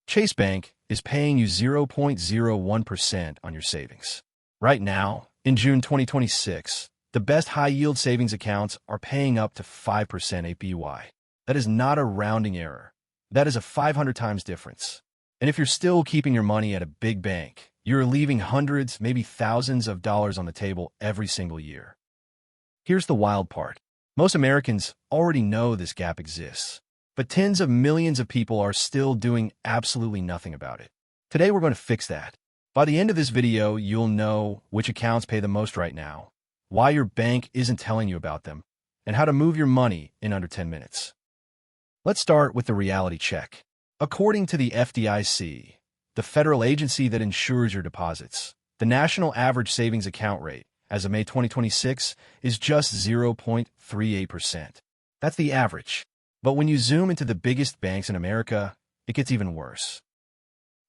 Chase Bank is paying you 0.01% on your savings. Right now, in June 2026, the best high-yield savings accounts are paying up to 5% APY. That is not a rounding error. That is a 500 times difference. And if you're still keeping your money at a big bank, you're leaving hundreds, maybe thousands of dollars on the table every single year. Here's the wild part. Most Americans already know this gap exists, but tens of millions of people are still doing absolutely nothing about it. Today, we're going to fix that. By the end of this video, you'll know which accounts pay the most right now, why your bank isn't telling you about them, and how to move your money in under 10 minutes. Let's start with the reality check. According to the FDIC, the federal agency that insures your deposits, the national average savings account rate as of May 2026 is just 0.38%. That's the average. But when you zoom into the biggest banks in America, it gets even worse.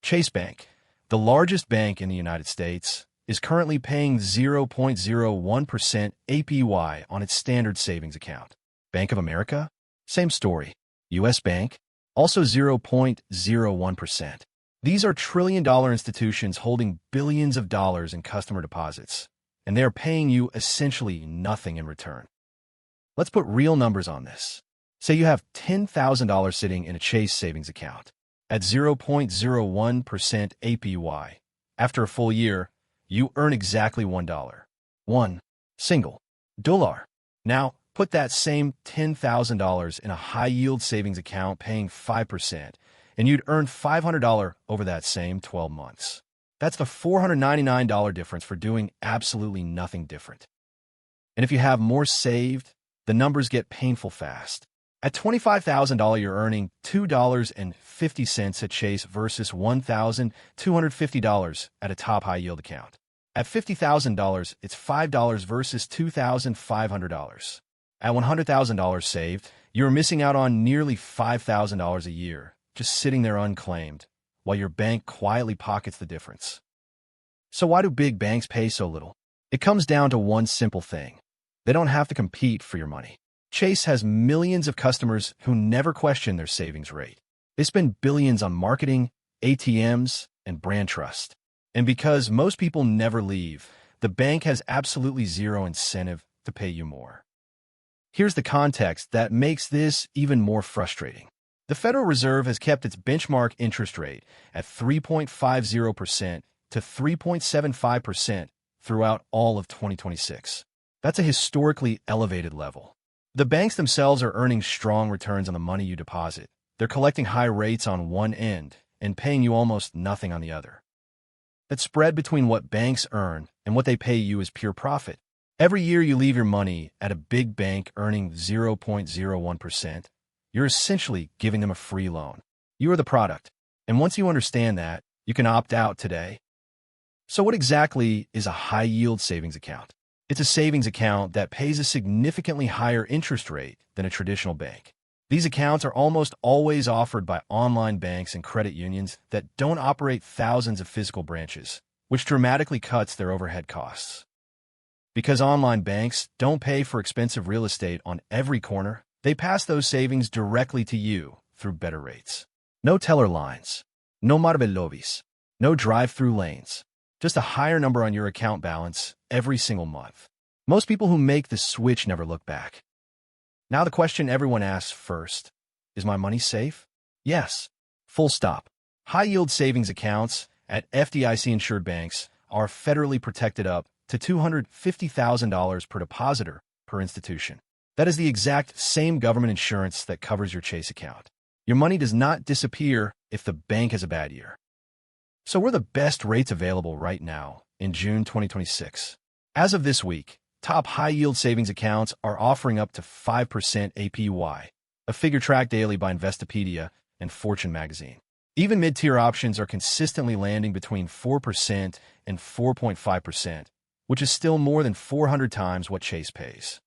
Chase Bank, the largest bank in the United States, is currently paying 0.01% APY on its standard savings account. Bank of America? Same story. U.S. Bank? Also 0.01%. These are trillion-dollar institutions holding billions of dollars in customer deposits, and they are paying you essentially nothing in return. Let's put real numbers on this. Say you have $10,000 sitting in a Chase savings account at 0.01% APY. After a full year, you earn exactly $1. One single dollar. Now, put that same $10,000 in a high-yield savings account paying 5%, and you'd earn $500 over that same 12 months. That's the $499 difference for doing absolutely nothing different. And if you have more saved, the numbers get painful fast. At $25,000, you're earning $2.50 at Chase versus $1,250 at a top high-yield account. At $50,000, it's $5 versus $2,500. At $100,000 saved, you're missing out on nearly $5,000 a year, just sitting there unclaimed, while your bank quietly pockets the difference. So why do big banks pay so little? It comes down to one simple thing. They don't have to compete for your money. Chase has millions of customers who never question their savings rate. They spend billions on marketing, ATMs, and brand trust. And because most people never leave, the bank has absolutely zero incentive to pay you more. Here's the context that makes this even more frustrating. The Federal Reserve has kept its benchmark interest rate at 3.50% to 3.75% throughout all of 2026. That's a historically elevated level. The banks themselves are earning strong returns on the money you deposit. They're collecting high rates on one end and paying you almost nothing on the other. That spread between what banks earn and what they pay you is pure profit. Every year you leave your money at a big bank earning 0.01%, you're essentially giving them a free loan. You are the product. And once you understand that, you can opt out today. So what exactly is a high-yield savings account? It's a savings account that pays a significantly higher interest rate than a traditional bank. These accounts are almost always offered by online banks and credit unions that don't operate thousands of physical branches, which dramatically cuts their overhead costs. Because online banks don't pay for expensive real estate on every corner, they pass those savings directly to you through better rates. No teller lines, no marbelobis, no drive-through lanes, just a higher number on your account balance every single month. Most people who make the switch never look back. Now the question everyone asks first, is my money safe? Yes. Full stop. High-yield savings accounts at FDIC-insured banks are federally protected up to $250,000 per depositor per institution. That is the exact same government insurance that covers your Chase account. Your money does not disappear if the bank has a bad year. So what are the best rates available right now in June 2026? As of this week, top high-yield savings accounts are offering up to 5% APY, a figure tracked daily by Investopedia and Fortune magazine. Even mid-tier options are consistently landing between 4% and 4.5%, which is still more than 400 times what Chase pays.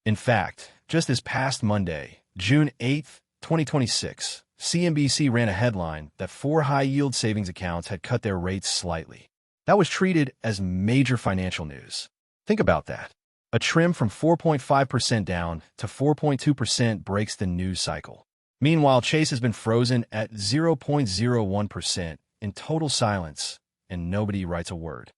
In fact, just this past Monday, June 8th, 2026, CNBC ran a headline that 4 high-yield savings accounts had cut their rates slightly. That was treated as major financial news. Think about that. A trim from 4.5% down to 4.2% breaks the news cycle. Meanwhile, Chase has been frozen at 0.01% in total silence, and nobody writes a word.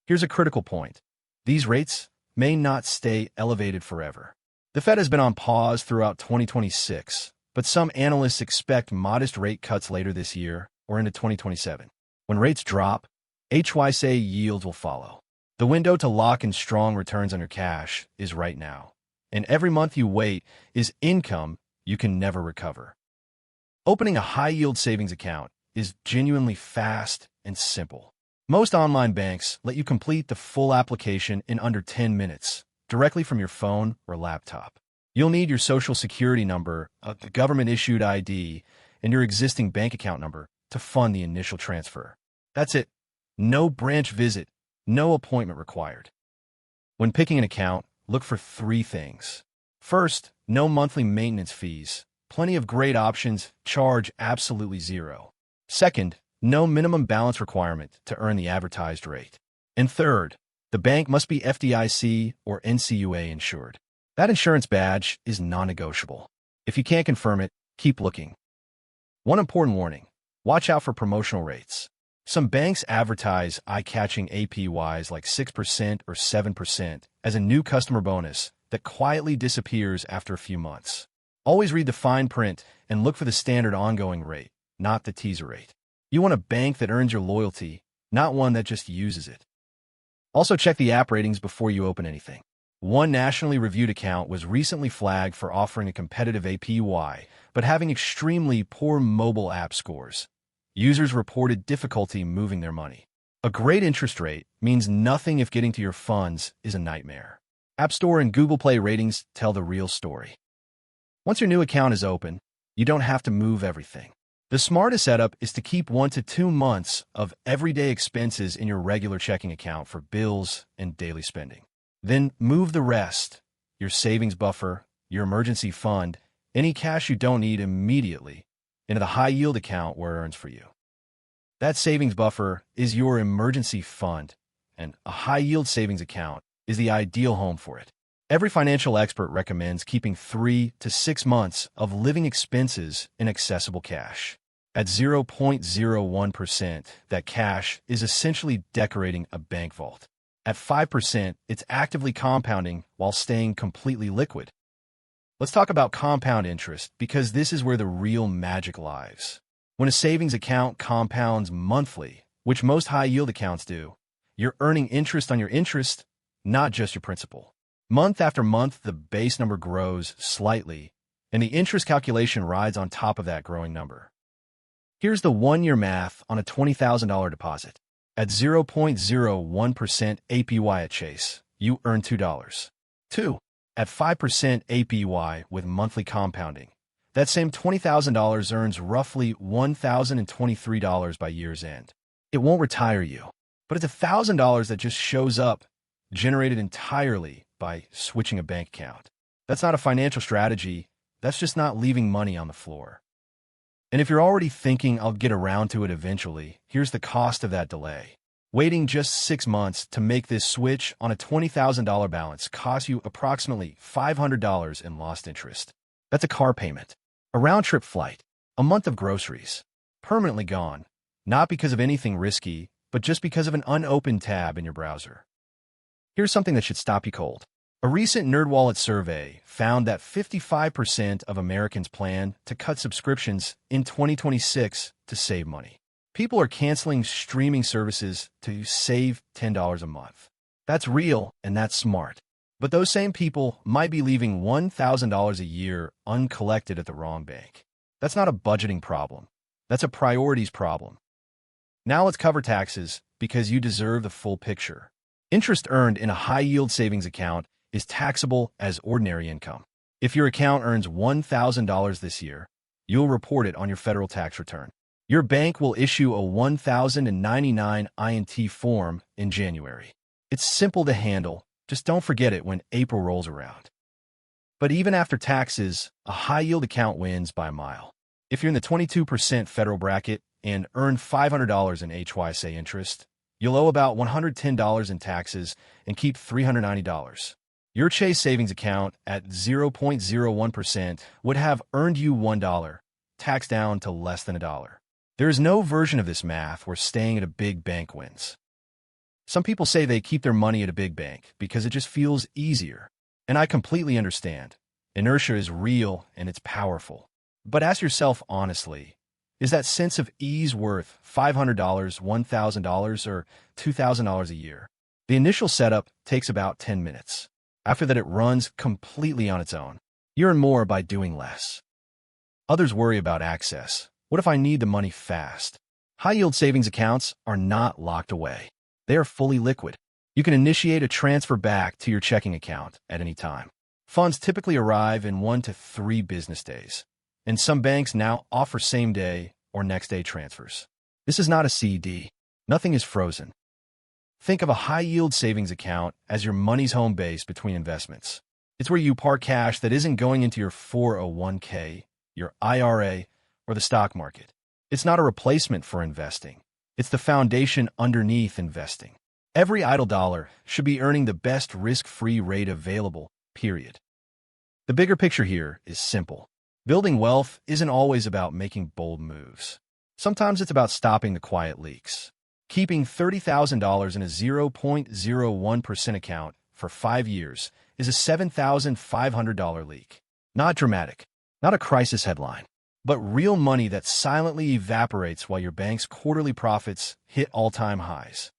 Here's a critical point. These rates may not stay elevated forever. The Fed has been on pause throughout 2026, but some analysts expect modest rate cuts later this year or into 2027. When rates drop, HYSA yields will follow. The window to lock in strong returns on your cash is right now, and every month you wait is income you can never recover. Opening a high-yield savings account is genuinely fast and simple. Most online banks let you complete the full application in under 10 minutes, directly from your phone or laptop. You'll need your social security number, a government-issued ID, and your existing bank account number to fund the initial transfer. That's it. No branch visit, no appointment required. When picking an account, look for 3 things. First, no monthly maintenance fees. Plenty of great options charge absolutely zero. Second, no minimum balance requirement to earn the advertised rate. And third, the bank must be FDIC or NCUA insured. That insurance badge is non-negotiable. If you can't confirm it, keep looking. One important warning: watch out for promotional rates. Some banks advertise eye-catching APYs like 6% or 7% as a new customer bonus that quietly disappears after a few months. Always read the fine print and look for the standard ongoing rate, not the teaser rate. You want a bank that earns your loyalty, not one that just uses it. Also, check the app ratings before you open anything. One nationally reviewed account was recently flagged for offering a competitive APY, but having extremely poor mobile app scores. Users reported difficulty moving their money. A great interest rate means nothing if getting to your funds is a nightmare. App Store and Google Play ratings tell the real story. Once your new account is open, you don't have to move everything. The smartest setup is to keep 1 to 2 months of everyday expenses in your regular checking account for bills and daily spending. Then move the rest, your savings buffer, your emergency fund, any cash you don't need immediately, into the high-yield account where it earns for you. That savings buffer is your emergency fund, and a high-yield savings account is the ideal home for it. Every financial expert recommends keeping 3 to 6 months of living expenses in accessible cash. At 0.01%, that cash is essentially decorating a bank vault. At 5%, it's actively compounding while staying completely liquid. Let's talk about compound interest, because this is where the real magic lies. When a savings account compounds monthly, which most high-yield accounts do, you're earning interest on your interest, not just your principal. Month after month, the base number grows slightly, and the interest calculation rides on top of that growing number. Here's the 1-year math on a $20,000 deposit. At 0.01% APY at Chase, you earn $2. 2. At 5% APY with monthly compounding, that same $20,000 earns roughly $1,023 by year's end. It won't retire you, but it's $1,000 that just shows up, generated entirely by switching a bank account. That's not a financial strategy. That's just not leaving money on the floor. And if you're already thinking, I'll get around to it eventually, here's the cost of that delay. Waiting just 6 months to make this switch on a $20,000 balance costs you approximately $500 in lost interest. That's a car payment, a round-trip flight, a month of groceries, permanently gone, not because of anything risky, but just because of an unopened tab in your browser. Here's something that should stop you cold. A recent NerdWallet survey found that 55% of Americans plan to cut subscriptions in 2026 to save money. People are canceling streaming services to save $10 a month. That's real, and that's smart. But those same people might be leaving $1,000 a year uncollected at the wrong bank. That's not a budgeting problem. That's a priorities problem. Now let's cover taxes, because you deserve the full picture. Interest earned in a high-yield savings account is taxable as ordinary income. If your account earns $1,000 this year, you'll report it on your federal tax return. Your bank will issue a 1099 INT form in January. It's simple to handle, just don't forget it when April rolls around. But even after taxes, a high-yield account wins by a mile. If you're in the 22% federal bracket and earn $500 in HYSA interest, you'll owe about $110 in taxes and keep $390. Your Chase savings account at 0.01% would have earned you $1, taxed down to less than $1. There is no version of this math where staying at a big bank wins. Some people say they keep their money at a big bank because it just feels easier. And I completely understand. Inertia is real and it's powerful. But ask yourself honestly, is that sense of ease worth $500, $1,000, or $2,000 a year? The initial setup takes about 10 minutes. After that, it runs completely on its own. You earn more by doing less. Others worry about access. What if I need the money fast? High-yield savings accounts are not locked away. They are fully liquid. You can initiate a transfer back to your checking account at any time. Funds typically arrive in 1 to 3 business days, and some banks now offer same-day or next-day transfers. This is not a CD. Nothing is frozen. Think of a high-yield savings account as your money's home base between investments. It's where you park cash that isn't going into your 401k, your IRA, or the stock market. It's not a replacement for investing. It's the foundation underneath investing. Every idle dollar should be earning the best risk-free rate available, period. The bigger picture here is simple. Building wealth isn't always about making bold moves. Sometimes it's about stopping the quiet leaks. Keeping $30,000 in a 0.01% account for 5 years is a $7,500 leak. Not dramatic, not a crisis headline, but real money that silently evaporates while your bank's quarterly profits hit all-time highs.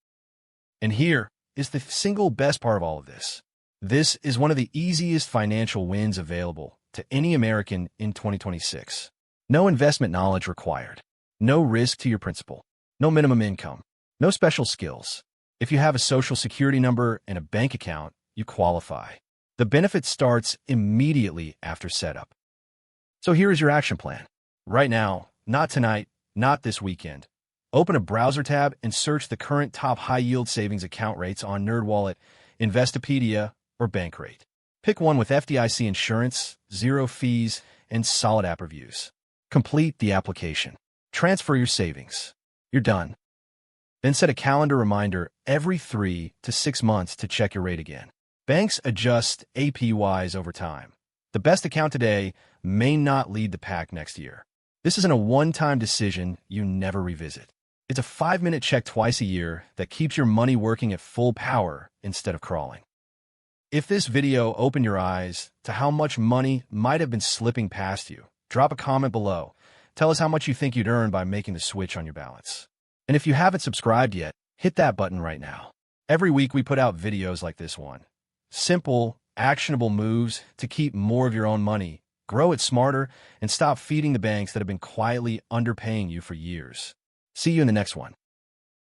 And here is the single best part of all of this. This is one of the easiest financial wins available to any American in 2026. No investment knowledge required. No risk to your principal. No minimum income. No special skills. If you have a social security number and a bank account, you qualify. The benefit starts immediately after setup. So here is your action plan. Right now, not tonight, not this weekend. Open a browser tab and search the current top high-yield savings account rates on NerdWallet, Investopedia, or Bankrate. Pick one with FDIC insurance, 0 fees, and solid app reviews. Complete the application. Transfer your savings. You're done. Then set a calendar reminder every 3 to 6 months to check your rate again. Banks adjust APYs over time. The best account today may not lead the pack next year. This isn't a one-time decision you never revisit. It's a 5-minute check twice a year that keeps your money working at full power instead of crawling. If this video opened your eyes to how much money might have been slipping past you, drop a comment below. Tell us how much you think you'd earn by making the switch on your balance. And if you haven't subscribed yet, hit that button right now. Every week we put out videos like this one. Simple, actionable moves to keep more of your own money, grow it smarter, and stop feeding the banks that have been quietly underpaying you for years. See you in the next one.